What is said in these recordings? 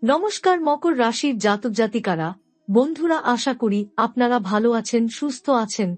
নমস্কার মকর রাশির জাতক জাতিকারা, বন্ধুরা, আশা করি আপনারা ভালো আছেন, সুস্থ আছেন।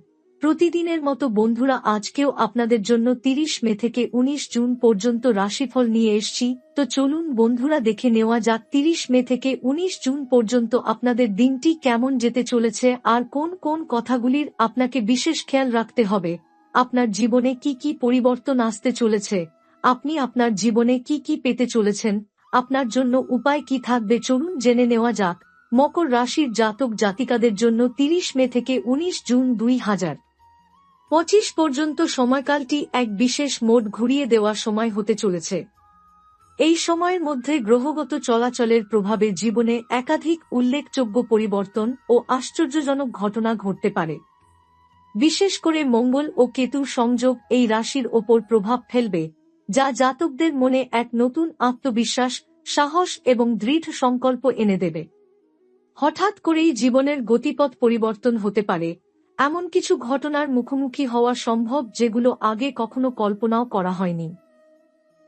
প্রতিদিনের মতো বন্ধুরা, আজকেও আপনাদের জন্য 30 মে থেকে 19 জুন পর্যন্ত রাশিফল নিয়ে এসেছি। তো চলুন বন্ধুরা, দেখে নেওয়া যাক 30 মে থেকে 19 জুন পর্যন্ত আপনাদের দিনটি কেমন যেতে চলেছে আর কোন কোন কথাগুলির আপনাকে বিশেষ খেয়াল রাখতে হবে। আপনার জীবনে কি কি পরিবর্তন আসতে চলেছে, আপনি আপনার জীবনে কি কি পেতে চলেছেন, আপনার জন্য উপায় কি থাকবে, চলুন জেনে নেওয়া যাক। মকর রাশির জাতক জাতিকাদের জন্য 30 মে থেকে 19 জুন 2025 পর্যন্ত সময়কালটি এক বিশেষ মোড় ঘুরিয়ে দেওয়া সময় হতে চলেছে। এই সময়ের মধ্যে গ্রহগত চলাচলের প্রভাবে জীবনে একাধিক উল্লেখযোগ্য পরিবর্তন ও আশ্চর্যজনক ঘটনা ঘটতে পারে। বিশেষ করে মঙ্গল ও কেতুর সংযোগ এই রাশির ওপর প্রভাব ফেলবে, যা জাতকদের মনে এক নতুন আত্মবিশ্বাস, সাহস এবং দৃঢ় সংকল্প এনে দেবে। হঠাৎ করেই জীবনের গতিপথ পরিবর্তন হতে পারে, এমন কিছু ঘটনার মুখোমুখি হওয়া সম্ভব যেগুলো আগে কখনো কল্পনাও করা হয়নি।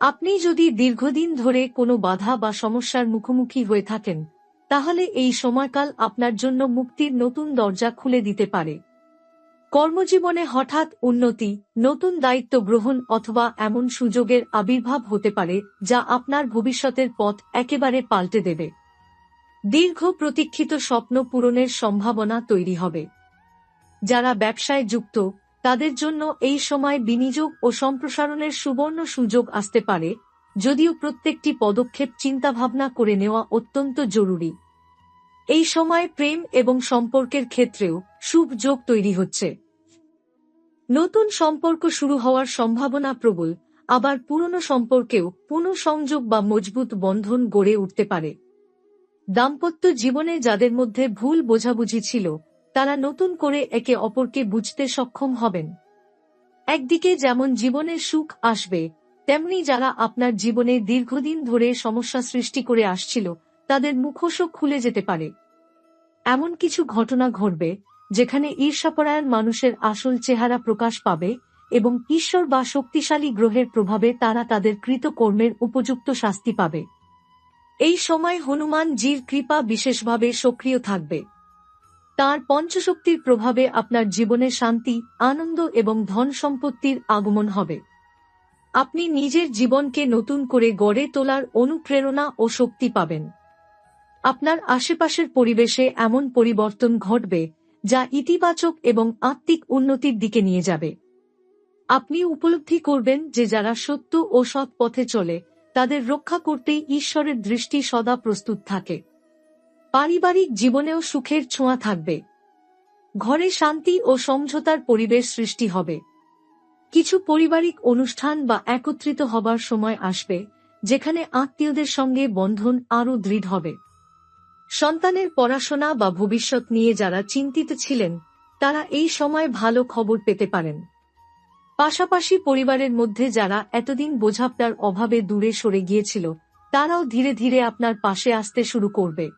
আপনি যদি দীর্ঘদিন ধরে কোনো বাধা বা সমস্যার মুখোমুখি হয়ে থাকেন, তাহলে এই সময়কাল আপনার জন্য মুক্তির নতুন দরজা খুলে দিতে পারে। কর্মজীবনে হঠাৎ উন্নতি, নতুন দায়িত্ব গ্রহণ অথবা এমন সুযোগের আবির্ভাব হতে পারে যা আপনার ভবিষ্যতের পথ একেবারে পাল্টে দেবে। দীর্ঘ প্রতীক্ষিত স্বপ্ন পূরণের সম্ভাবনা তৈরি হবে। যারা ব্যবসায় যুক্ত, তাদের জন্য এই সময় বিনিয়োগ ও সম্প্রসারণের সুবর্ণ সুযোগ আসতে পারে, যদিও প্রত্যেকটি পদক্ষেপ চিন্তাভাবনা করে নেওয়া অত্যন্ত জরুরি। এই সময় প্রেম এবং সম্পর্কের ক্ষেত্রেও শুভ যোগ তৈরি হচ্ছে। নতুন সম্পর্ক শুরু হওয়ার সম্ভাবনা প্রবল, আবার পুরনো সম্পর্কেও পুনঃসংযোগ বা মজবুত বন্ধন গড়ে উঠতে পারে। দাম্পত্য জীবনে যাদের মধ্যে ভুল বোঝাবুঝি ছিল, তারা নতুন করে একে অপরকে বুঝতে সক্ষম হবেন। একদিকে যেমন জীবনের সুখ আসবে, তেমনি যারা আপনার জীবনে দীর্ঘদিন ধরে সমস্যা সৃষ্টি করে আসছিল, তাদের মুখোশও খুলে যেতে পারে। এমন কিছু ঘটনা ঘটবে যেখানে ঈর্ষাপরায়ণ মানুষের আসল চেহারা প্রকাশ পাবে এবং ঈশ্বর বা শক্তিশালী গ্রহের প্রভাবে তারা তাদের কৃত কর্মের উপযুক্ত শাস্তি পাবে। এই সময় হনুমান জির কৃপা বিশেষভাবে সক্রিয় থাকবে। তাঁর পঞ্চশক্তির প্রভাবে আপনার জীবনে শান্তি, আনন্দ এবং ধন সম্পত্তির আগমন হবে। আপনি নিজের জীবনকে নতুন করে গড়ে তোলার অনুপ্রেরণা ও শক্তি পাবেন। আপনার আশেপাশের পরিবেশে এমন পরিবর্তন ঘটবে যা ইতিবাচক এবং আত্মিক উন্নতির দিকে নিয়ে যাবে। আপনি উপলব্ধি করবেন যে যারা সত্য ও সৎ পথে চলে, তাদের রক্ষা করতেই ঈশ্বরের দৃষ্টি সদা প্রস্তুত থাকে। পারিবারিক জীবনেও সুখের ছোঁয়া থাকবে। ঘরে শান্তি ও সমঝোতার পরিবেশ সৃষ্টি হবে। কিছু পারিবারিক অনুষ্ঠান বা একত্রিত হবার সময় আসবে, যেখানে আত্মীয়দের সঙ্গে বন্ধন আরও দৃঢ় হবে। সন্তানের পড়াশোনা বা ভবিষ্যৎ নিয়ে যারা চিন্তিত ছিলেন, তারা এই সময় ভালো খবর পেতে পারেন। পাশাপাশি পরিবারের মধ্যে যারা এতদিন বোঝাপড়ার অভাবে দূরে সরে গিয়েছিল, তারাও ধীরে ধীরে আপনার পাশে আসতে শুরু করবে।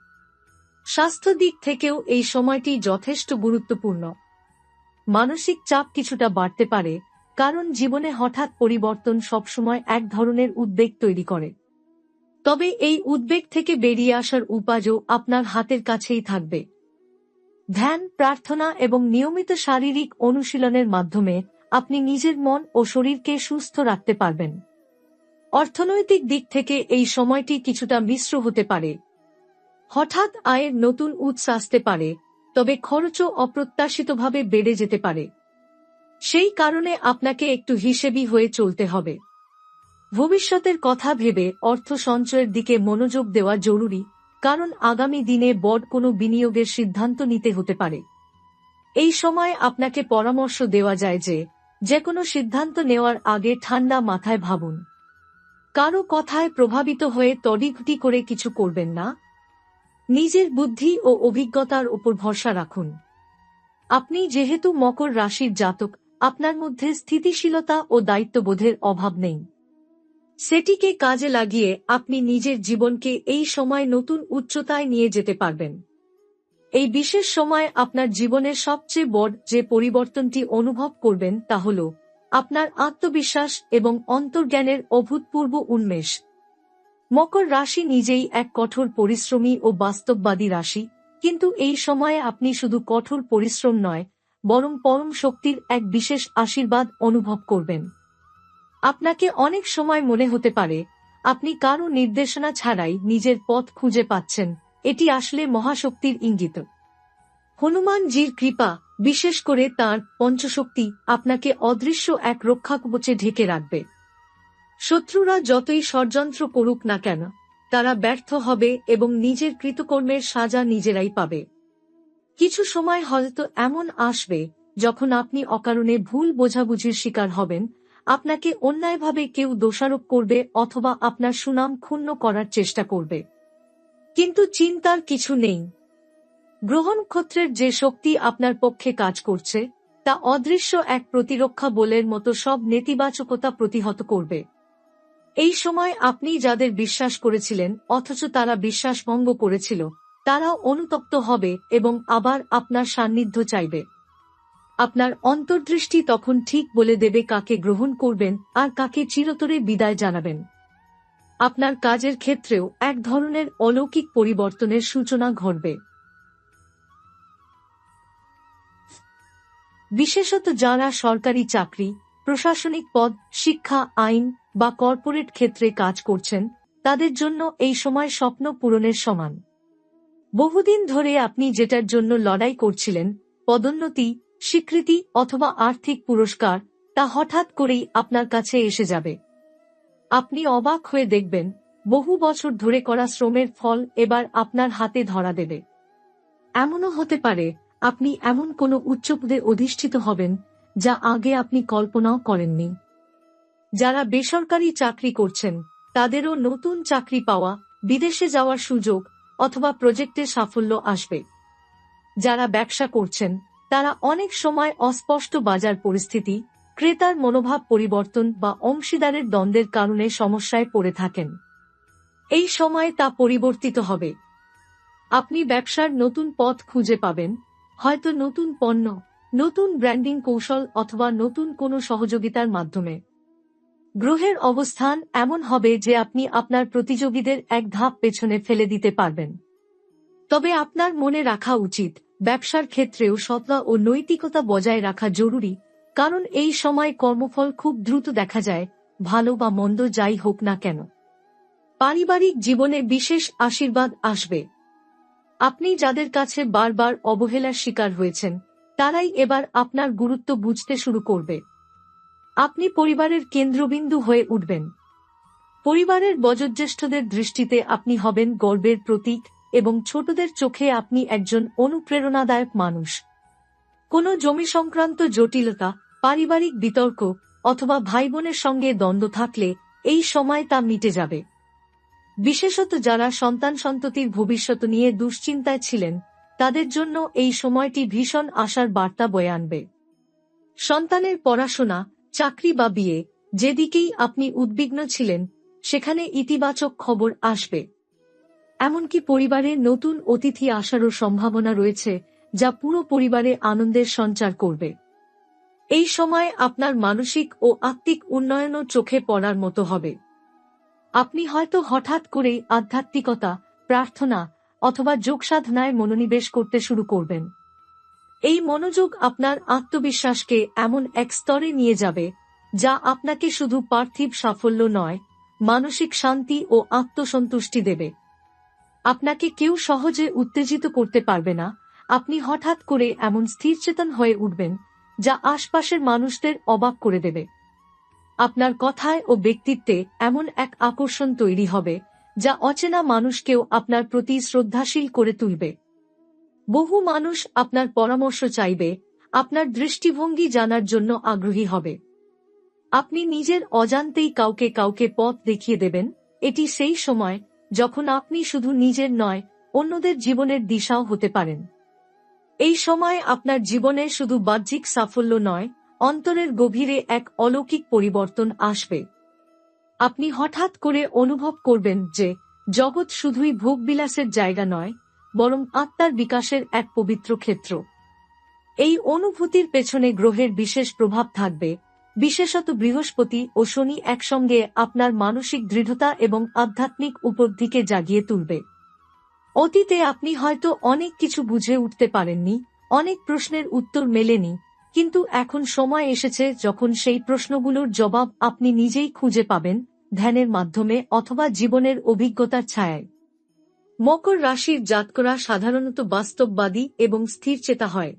স্বাস্থ্য দিক থেকেও এই সময়টি যথেষ্ট গুরুত্বপূর্ণ। মানসিক চাপ কিছুটা বাড়তে পারে, কারণ জীবনে হঠাৎ পরিবর্তন সবসময় এক ধরনের উদ্বেগ তৈরি করে। তবে এই উদ্বেগ থেকে বেরিয়ে আসার উপায়ও আপনার হাতের কাছেই থাকবে। ধ্যান, প্রার্থনা এবং নিয়মিত শারীরিক অনুশীলনের মাধ্যমে আপনি নিজের মন ও শরীরকে সুস্থ রাখতে পারবেন। অর্থনৈতিক দিক থেকে এই সময়টি কিছুটা মিশ্র হতে পারে। হঠাৎ আয়ের নতুন উৎস আসতে পারে, তবে খরচও অপ্রত্যাশিতভাবে বেড়ে যেতে পারে। সেই কারণে আপনাকে একটু হিসেবি হয়ে চলতে হবে। ভবিষ্যতের কথা ভেবে অর্থ সঞ্চয়ের দিকে মনোযোগ দেওয়া জরুরি, কারণ আগামী দিনে বড় কোনো বিনিয়োগের সিদ্ধান্ত নিতে হতে পারে। এই সময় আপনাকে পরামর্শ দেওয়া যায় যে কোনো সিদ্ধান্ত নেওয়ার আগে ঠান্ডা মাথায় ভাবুন। কারো কথায় প্রভাবিত হয়ে তড়িঘড়ি করে কিছু করবেন না। নিজের বুদ্ধি ও অভিজ্ঞতার উপর ভরসা রাখুন। আপনি যেহেতু মকর রাশির জাতক, আপনার মধ্যে স্থিতিশীলতা ও দায়িত্ববোধের অভাব নেই। সেটিকে কাজে লাগিয়ে আপনি নিজের জীবনকে এই সময় নতুন উচ্চতায় নিয়ে যেতে পারবেন। এই বিশেষ সময় আপনার জীবনের সবচেয়ে বড় যে পরিবর্তনটি অনুভব করবেন তা হল আপনার আত্মবিশ্বাস এবং অন্তর্জ্ঞানের অভূতপূর্ব উন্মেষ। মকর রাশি নিজেই এক কঠোর পরিশ্রমী ও বাস্তববাদী রাশি, কিন্তু এই সময়ে আপনি শুধু কঠোর পরিশ্রম নয়, বরং পরম শক্তির এক বিশেষ আশীর্বাদ অনুভব করবেন। আপনাকে অনেক সময় মনে হতে পারে আপনি কারো নির্দেশনা ছাড়াই নিজের পথ খুঁজে পাচ্ছেন। এটি আসলে মহাশক্তির ইঙ্গিত। হনুমানজির কৃপা, বিশেষ করে তাঁর পঞ্চশক্তি, আপনাকে অদৃশ্য এক রক্ষাকবচে ঢেকে রাখবে। শত্রুরা যতই ষড়যন্ত্র করুক না কেন, তারা ব্যর্থ হবে এবং নিজের কৃতকর্মের সাজা নিজেরাই পাবে। কিছু সময় হয়তো এমন আসবে যখন আপনি অকারণে ভুল বোঝাবুঝির শিকার হবেন, আপনাকে অন্যায়ভাবে কেউ দোষারোপ করবে অথবা আপনার সুনাম ক্ষুণ্ণ করার চেষ্টা করবে। কিন্তু চিন্তার কিছু নেই। গ্রহ নক্ষত্রের যে শক্তি আপনার পক্ষে কাজ করছে তা অদৃশ্য এক প্রতিরক্ষা বলের মতো সব নেতিবাচকতা প্রতিহত করবে। এই সময় আপনি যাদের বিশ্বাস করেছিলেন অথচ তারা বিশ্বাসভঙ্গ করেছিল, তারাও অনুতপ্ত হবে এবং আবার আপনার সান্নিধ্য চাইবে। আপনার অন্তর্দৃষ্টি তখন ঠিক বলে দেবে কাকে গ্রহণ করবেন আর কাকে চিরতরে বিদায় জানাবেন। আপনার কাজের ক্ষেত্রেও এক ধরনের অলৌকিক পরিবর্তনের সূচনা ঘটবে। বিশেষত যারা সরকারি চাকরি, প্রশাসনিক পদ, শিক্ষা, আইন বা কর্পোরেট ক্ষেত্রে কাজ করছেন, তাদের জন্য এই সময় স্বপ্ন পূরণের সমান। বহুদিন ধরে আপনি যেটার জন্য লড়াই করছিলেন, পদোন্নতি, স্বীকৃতি অথবা আর্থিক পুরস্কার, তা হঠাৎ করেই আপনার কাছে এসে যাবে। আপনি অবাক হয়ে দেখবেন বহু বছর ধরে করা শ্রমের ফল এবার আপনার হাতে ধরা দেবে। এমনও হতে পারে আপনি এমন কোনো উচ্চপদে অধিষ্ঠিত হবেন যা আগে আপনি কল্পনাও করেননি। যারা বেসরকারি চাকরি করছেন তাদেরও নতুন চাকরি পাওয়া, বিদেশে যাওয়ার সুযোগ অথবা প্রজেক্টে সাফল্য আসবে। যারা ব্যবসা করছেন তারা অনেক সময় অস্পষ্ট বাজার পরিস্থিতি, ক্রেতার মনোভাব পরিবর্তন বা অংশীদারের দ্বন্দ্বের কারণে সমস্যায় পড়ে থাকেন। এই সময় তা পরিবর্তিত হবে। আপনি ব্যবসার নতুন পথ খুঁজে পাবেন, হয়তো নতুন পণ্য, নতুন ব্র্যান্ডিং কৌশল অথবা নতুন কোনো সহযোগিতার মাধ্যমে। গ্রহের অবস্থান এমন হবে যে আপনি আপনার প্রতিযোগীদের এক ধাপ পেছনে ফেলে দিতে পারবেন। তবে আপনার মনে রাখা উচিত, ব্যবসার ক্ষেত্রেও সততা ও নৈতিকতা বজায় রাখা জরুরি, কারণ এই সময় কর্মফল খুব দ্রুত দেখা যায়, ভালো বা মন্দ যাই হোক না কেন। পারিবারিক জীবনে বিশেষ আশীর্বাদ আসবে। আপনি যাদের কাছে বারবার অবহেলার শিকার হয়েছেন, তারাই এবার আপনার গুরুত্ব বুঝতে শুরু করবে। আপনি পরিবারের কেন্দ্রবিন্দু হয়ে উঠবেন। পরিবারের বয়োজ্যেষ্ঠদের দৃষ্টিতে আপনি হবেন গর্বের প্রতীক এবং ছোটদের চোখে আপনি একজন অনুপ্রেরণাদায়ক মানুষ। কোনো জমি সংক্রান্ত জটিলতা, পারিবারিক বিতর্ক অথবা ভাইবোনের সঙ্গে দ্বন্দ্ব থাকলে এই সময় তা মিটে যাবে। বিশেষত যারা সন্তান-সন্ততির ভবিষ্যৎ নিয়ে দুশ্চিন্তায় ছিলেন, তাদের জন্য এই সময়টি ভীষণ আশার বার্তা বয়ে আনবে। সন্তানের পড়াশোনা, চাকরি বা বিয়ে, যেদিকেই আপনি উদ্বিগ্ন ছিলেন, সেখানে ইতিবাচক খবর আসবে। এমনকি পরিবারে নতুন অতিথি আসারও সম্ভাবনা রয়েছে, যা পুরো পরিবারে আনন্দের সঞ্চার করবে। এই সময় আপনার মানসিক ও আত্মিক উন্নয়নও চোখে পড়ার মতো হবে। আপনি হয়তো হঠাৎ করেই আধ্যাত্মিকতা, প্রার্থনা অথবা যোগসাধনায় মনোনিবেশ করতে শুরু করবেন। এই মনোযোগ আপনার আত্মবিশ্বাসকে এমন এক স্তরে নিয়ে যাবে যা আপনাকে শুধু পার্থিব সাফল্য নয়, মানসিক শান্তি ও আত্মসন্তুষ্টি দেবে। আপনাকে কেউ সহজে উত্তেজিত করতে পারবে না। আপনি হঠাৎ করে এমন স্থিরচেতন হয়ে উঠবেন যা আশপাশের মানুষদের অবাক করে দেবে। আপনার কথায় ও ব্যক্তিত্বে এমন এক আকর্ষণ তৈরি হবে যা অচেনা মানুষকেও আপনার প্রতি শ্রদ্ধাশীল করে তুলবে। বহু মানুষ আপনার পরামর্শ চাইবে, আপনার দৃষ্টিভঙ্গি জানার জন্য আগ্রহী হবে। আপনি নিজের অজান্তেই কাউকে কাউকে পথ দেখিয়ে দেবেন। এটি সেই সময় যখন আপনি শুধু নিজের নয়, অন্যদের জীবনের দিশাও হতে পারেন। এই সময় আপনার জীবনে শুধু বাহ্যিক সাফল্য নয়, অন্তরের গভীরে এক অলৌকিক পরিবর্তন আসবে। আপনি হঠাৎ করে অনুভব করবেন যে জগৎ শুধুই ভোগবিলাসের জায়গা নয়, বরং আত্মার বিকাশের এক পবিত্র ক্ষেত্র। এই অনুভূতির পেছনে গ্রহের বিশেষ প্রভাব থাকবে, বিশেষত বৃহস্পতি ও শনি একসঙ্গে আপনার মানসিক দৃঢ়তা এবং আধ্যাত্মিক উপলব্ধিকে জাগিয়ে তুলবে। অতীতে আপনি হয়তো অনেক কিছু বুঝে উঠতে পারেননি, অনেক প্রশ্নের উত্তর মেলেনি, কিন্তু এখন সময় এসেছে যখন সেই প্রশ্নগুলোর জবাব আপনি নিজেই খুঁজে পাবেন, ধ্যানের মাধ্যমে অথবা জীবনের অভিজ্ঞতার ছায়ায়। মকর রাশির জাতকরা সাধারণত বাস্তববাদী এবং স্থিরচেতা হয়।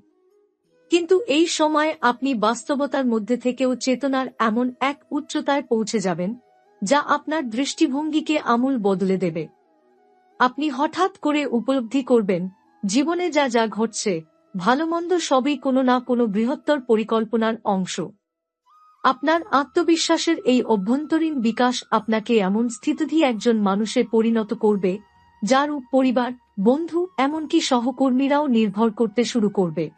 কিন্তু এই সময় আপনি বাস্তবতার মধ্যে থেকেও চেতনার এমন এক উচ্চতায় পৌঁছে যাবেন, যা আপনার দৃষ্টিভঙ্গিকে আমূল বদলে দেবে। আপনি হঠাৎ করে উপলব্ধি করবেন, জীবনে যা যা ঘটছে, ভালোমন্দ সবই কোনো না কোনো বৃহত্তর পরিকল্পনার অংশ। আপনার আত্মবিশ্বাসের এই অভ্যন্তরীণ বিকাশ আপনাকে এমন স্থিতিধী একজন মানুষে পরিণত করবে, যার পরিবার, বন্ধু, এমনকি সহকর্মীরাও নির্ভর করতে শুরু করবে।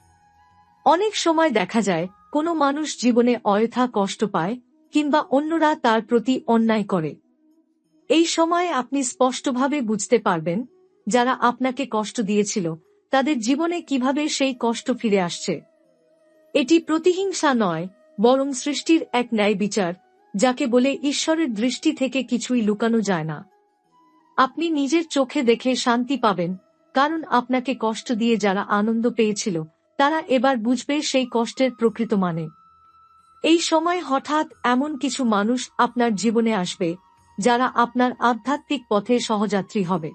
অনেক সময় দেখা যায়, কোনো মানুষ জীবনে অযথা কষ্ট পায়, কিংবা অন্যরা তার প্রতি অন্যায় করে। এই সময় আপনি স্পষ্টভাবে বুঝতে পারবেন, যারা আপনাকে কষ্ট দিয়েছিল, তাদের জীবনে কিভাবে সেই কষ্ট ফিরে আসছে। এটি প্রতিহিংসা নয়, বরং সৃষ্টির এক ন্যায় বিচার, যাকে বলে ঈশ্বরের দৃষ্টি থেকে কিছুই লুকানো যায় না। আপনি নিজের চোখে দেখে শান্তি পাবেন, কারণ আপনাকে কষ্ট দিয়ে যারা আনন্দ পেয়েছিল, তারা এবার বুঝবে সেই কষ্টের প্রকৃত মানে। এই সময় হঠাৎ এমন কিছু মানুষ আপনার জীবনে আসবে, যারা আপনার আধ্যাত্মিক পথে সহযাত্রী হবে।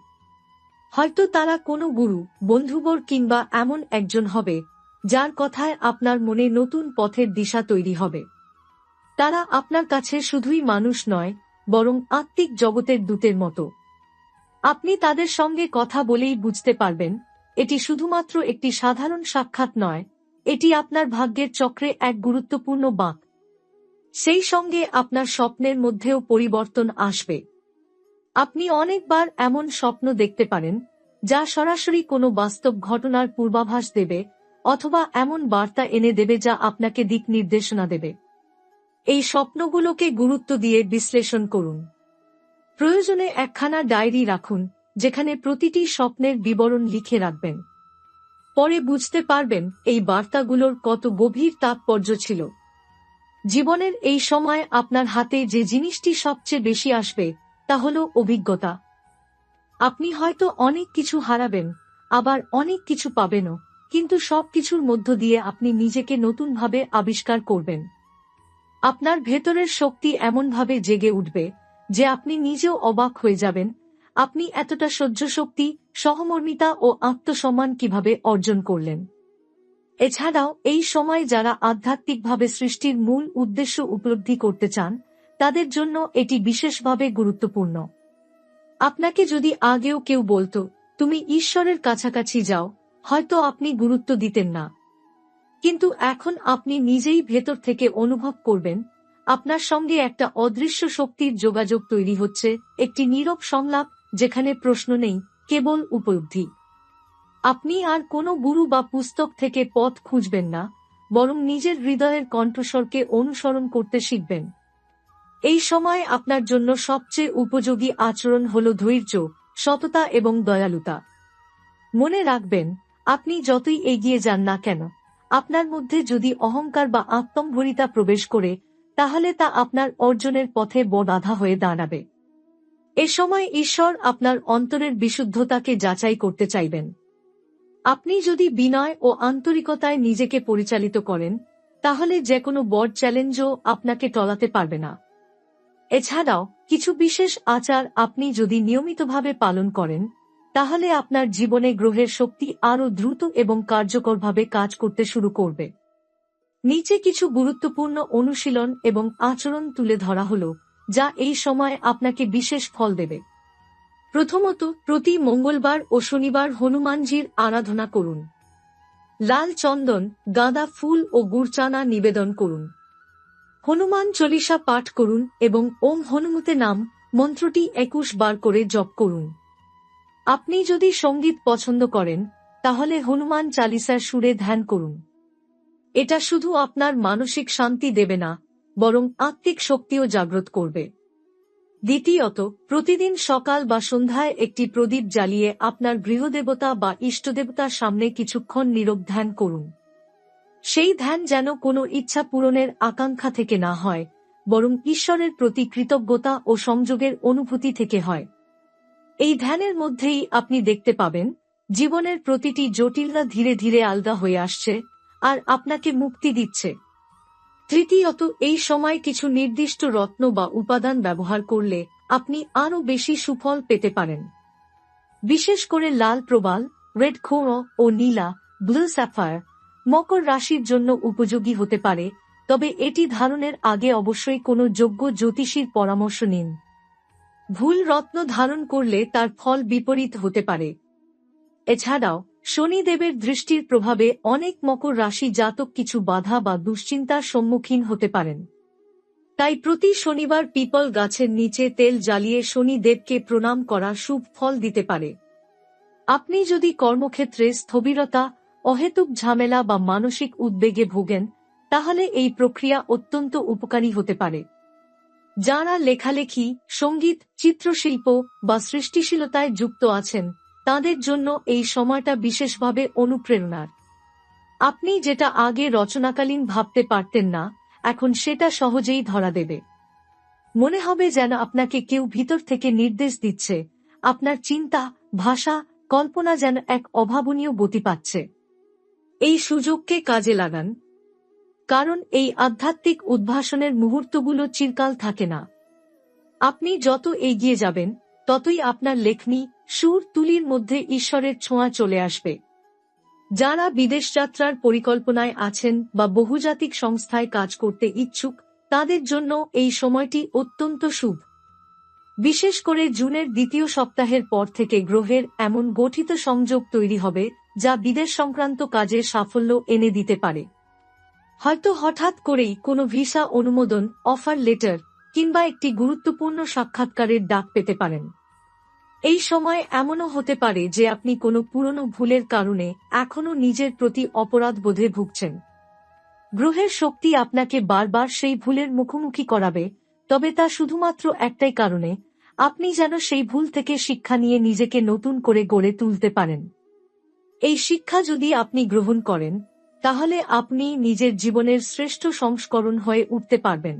হয়তো তারা কোনো গুরু, বন্ধুবর কিংবা এমন একজন হবে, যার কথায় আপনার মনে নতুন পথের দিশা তৈরি হবে। তারা আপনার কাছে শুধুই মানুষ নয়, বরং আত্মিক জগতের দূতের মতো। আপনি তাদের সঙ্গে কথা বলেই বুঝতে পারবেন, এটি শুধুমাত্র একটি সাধারণ সাক্ষাৎ নয়, এটি আপনার ভাগ্যের চক্রে এক গুরুত্বপূর্ণ বাঁক। সেই সঙ্গে আপনার স্বপ্নের মধ্যেও পরিবর্তন আসবে। আপনি অনেকবার এমন স্বপ্ন দেখতে পারেন, যা সরাসরি কোনো বাস্তব ঘটনার পূর্বাভাস দেবে, অথবা এমন বার্তা এনে দেবে যা আপনাকে দিক নির্দেশনা দেবে। এই স্বপ্নগুলোকে গুরুত্ব দিয়ে বিশ্লেষণ করুন। প্রয়োজনে একখানা ডায়েরি রাখুন, যেখানে প্রতিটি স্বপ্নের বিবরণ লিখে রাখবেন। পরে বুঝতে পারবেন এই বার্তাগুলোর কত গভীর তাৎপর্য ছিল। জীবনের এই সময় আপনার হাতে যে জিনিসটি সবচেয়ে বেশি আসবে, তা হল অভিজ্ঞতা। আপনি হয়তো অনেক কিছু হারাবেন, আবার অনেক কিছু পাবেনও, কিন্তু সবকিছুর মধ্য দিয়ে আপনি নিজেকে নতুনভাবে আবিষ্কার করবেন। আপনার ভেতরের শক্তি এমনভাবে জেগে উঠবে যে আপনি নিজেও অবাক হয়ে যাবেন, আপনি এতটা সহ্যশক্তি, সহমর্মিতা ও আত্মসম্মান কিভাবে অর্জন করলেন। এছাড়াও এই সময় যারা আধ্যাত্মিকভাবে সৃষ্টির মূল উদ্দেশ্য উপলব্ধি করতে চান, তাদের জন্য এটি বিশেষভাবে গুরুত্বপূর্ণ। আপনাকে যদি আগেও কেউ বলতো, তুমি ঈশ্বরের কাছাকাছি যাও, হয়তো আপনি গুরুত্ব দিতেন না। কিন্তু এখন আপনি নিজেই ভেতর থেকে অনুভব করবেন, আপনার সঙ্গে একটা অদৃশ্য শক্তির যোগাযোগ তৈরি হচ্ছে, একটি নীরব সংলাপ, যেখানে প্রশ্ন নেই, কেবল উপলব্ধি। আপনি আর কোনো গুরু বা পুস্তক থেকে পথ খুঁজবেন না, বরং নিজের হৃদয়ের কণ্ঠস্বরকে অনুসরণ করতে শিখবেন। এই সময় আপনার জন্য সবচেয়ে উপযোগী আচরণ হল ধৈর্য, সততা এবং দয়ালুতা। মনে রাখবেন, আপনি যতই এগিয়ে যান না কেন, আপনার মধ্যে যদি অহংকার বা আত্মম্ভরিতা প্রবেশ করে, তাহলে তা আপনার অর্জনের পথে বড় বাধা হয়ে দাঁড়াবে। এ সময় ঈশ্বর আপনার অন্তরের বিশুদ্ধতাকে যাচাই করতে চাইবেন। আপনি যদি বিনয় ও আন্তরিকতায় নিজেকে পরিচালিত করেন, তাহলে যে কোনো বড় চ্যালেঞ্জও আপনাকে টলাতে পারবে না। এছাড়াও কিছু বিশেষ আচার আপনি যদি নিয়মিতভাবে পালন করেন, তাহলে আপনার জীবনে গ্রহের শক্তি আরও দ্রুত এবং কার্যকরভাবে কাজ করতে শুরু করবে। নিচে কিছু গুরুত্বপূর্ণ অনুশীলন এবং আচরণ তুলে ধরা হলো, যা এই সময় আপনাকে বিশেষ ফল দেবে। প্রথমত, প্রতি মঙ্গলবার ও শনিবার হনুমানজির আরাধনা করুন। লাল চন্দন, গাঁদা ফুল ও গুড়চানা নিবেদন করুন। হনুমান চল্লিশা পাঠ করুন এবং ওম হনুমতে নাম মন্ত্রটি 21 বার করে জপ করুন। আপনি যদি সঙ্গীত পছন্দ করেন, তাহলে হনুমান চালিসার সুরে ধ্যান করুন। এটা শুধু আপনার মানসিক শান্তি দেবে না, বরং আত্মিক শক্তিও জাগ্রত করবে। দ্বিতীয়ত, প্রতিদিন সকাল বা সন্ধ্যায় একটি প্রদীপ জ্বালিয়ে আপনার গৃহদেবতা বা ইষ্টদেবতার সামনে কিছুক্ষণ নীরব ধ্যান করুন। সেই ধ্যান যেন কোনো ইচ্ছা পূরণের আকাঙ্ক্ষা থেকে না হয়, বরং ঈশ্বরের প্রতি কৃতজ্ঞতা ও সংযোগের অনুভূতি থেকে হয়। এই ধ্যানের মধ্যেই আপনি দেখতে পাবেন জীবনের প্রতিটি জটিলতা ধীরে ধীরে আলগা হয়ে আসছে আর আপনাকে মুক্তি দিচ্ছে। তৃতীয়ত, এই সময় কিছু নির্দিষ্ট রত্ন বা উপাদান ব্যবহার করলে আপনি আরও বেশি সুফল পেতে পারেন। বিশেষ করে লাল প্রবাল, রেড খোঁড়ো ও নীলা, ব্লু স্যাফায়ার মকর রাশির জন্য উপযোগী হতে পারে, তবে এটি ধারণের আগে অবশ্যই কোনো যোগ্য জ্যোতিষীর পরামর্শ নিন। ভুল রত্ন ধারণ করলে তার ফল বিপরীত হতে পারে। এছাড়াও শনিদেবের দৃষ্টির প্রভাবে অনেক মকর রাশি জাতক কিছু বাধা বা দুশ্চিন্তার সম্মুখীন হতে পারেন। তাই প্রতি শনিবার পিপল গাছের নিচে তেল জ্বালিয়ে শনিদেবকে প্রণাম করা শুভ ফল দিতে পারে। আপনি যদি কর্মক্ষেত্রে স্থবিরতা, অহেতুক ঝামেলা বা মানসিক উদ্বেগে ভোগেন, তাহলে এই প্রক্রিয়া অত্যন্ত উপকারী হতে পারে। যারা লেখালেখি, সঙ্গীত, চিত্রশিল্প বা সৃষ্টিশীলতায় যুক্ত আছেন, তাদের জন্য এই সময়টা বিশেষভাবে অনুপ্রেরণার। আপনি যেটা আগে রচনাকালীন ভাবতে পারতেন না, এখন সেটা সহজেই ধরা দেবে। মনে হবে যেন আপনাকে কেউ ভিতর থেকে নির্দেশ দিচ্ছে, আপনার চিন্তা, ভাষা, কল্পনা যেন এক অভাবনীয় গতি পাচ্ছে। এই সুযোগকে কাজে লাগান, কারণ এই আধ্যাত্মিক উদ্ভাসনের মুহূর্তগুলো চিরকাল থাকে না। আপনি যত এগিয়ে যাবেন, ততই আপনার লেখনী, সুর, তুলির মধ্যে ঈশ্বরের ছোঁয়া চলে আসবে। যারা বিদেশ যাত্রার পরিকল্পনায় আছেন বা বহুজাতিক সংস্থায় কাজ করতে ইচ্ছুক, তাদের জন্য এই সময়টি অত্যন্ত শুভ। বিশেষ করে জুনের দ্বিতীয় সপ্তাহের পর থেকে গ্রহের এমন গঠিত সংযোগ তৈরি হবে যা বিদেশ সংক্রান্ত কাজে সাফল্য এনে দিতে পারে। হয়তো হঠাৎ করেই কোনো ভিসা অনুমোদন, অফার লেটার কিংবা একটি গুরুত্বপূর্ণ সাক্ষাৎকারের ডাক পেতে পারেন। এই সময় এমনও হতে পারে যে আপনি কোনো পুরনো ভুলের কারণে এখনো নিজের প্রতি অপরাধ বোধে ভুগছেন। গ্রহের শক্তি আপনাকে বারবার সেই ভুলের মুখোমুখি করাবে, তবে তা শুধুমাত্র একটাই কারণে, আপনি যেন সেই ভুল থেকে শিক্ষা নিয়ে নিজেকে নতুন করে গড়ে তুলতে পারেন। এই শিক্ষা যদি আপনি গ্রহণ করেন, তাহলে আপনি নিজের জীবনের শ্রেষ্ঠ সংস্করণ হয়ে উঠতে পারবেন।